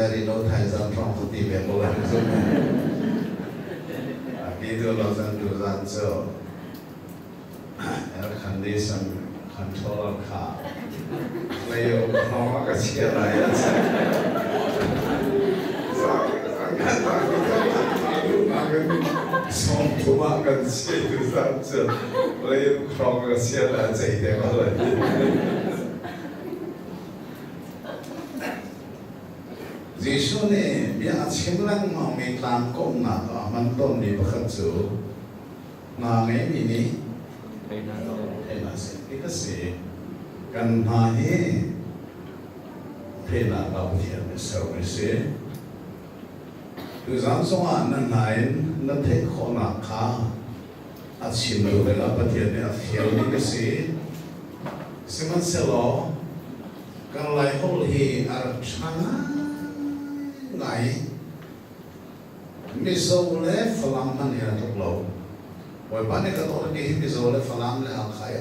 Zari no Thai Zan from Puti Bekolan Kidu lo Zan Du Zan So Air condition controller car Leo Kong Ka Chia Lai Song Tuma Kan Chia Du Zan So Leo Kong Ka Chia Lai Zai De Ma Lai Giêsu này bây giờ xem lăng mà mình làm công nào đó mình tôn đi bắt chước nào nghe mình đi thế là sẽ cái gì cần hỏi thế là đầu tiên là sau cái gì từ sáng sớm anh này nó thấy khó nào cả à xin lỗi là bắt đầu là hiểu cái gì xem anh sẽ lo cái lại hol hi ở chăng ngày Mizo le falam man ya toklo, wai bani ka tor ki Mizo le falam le al khai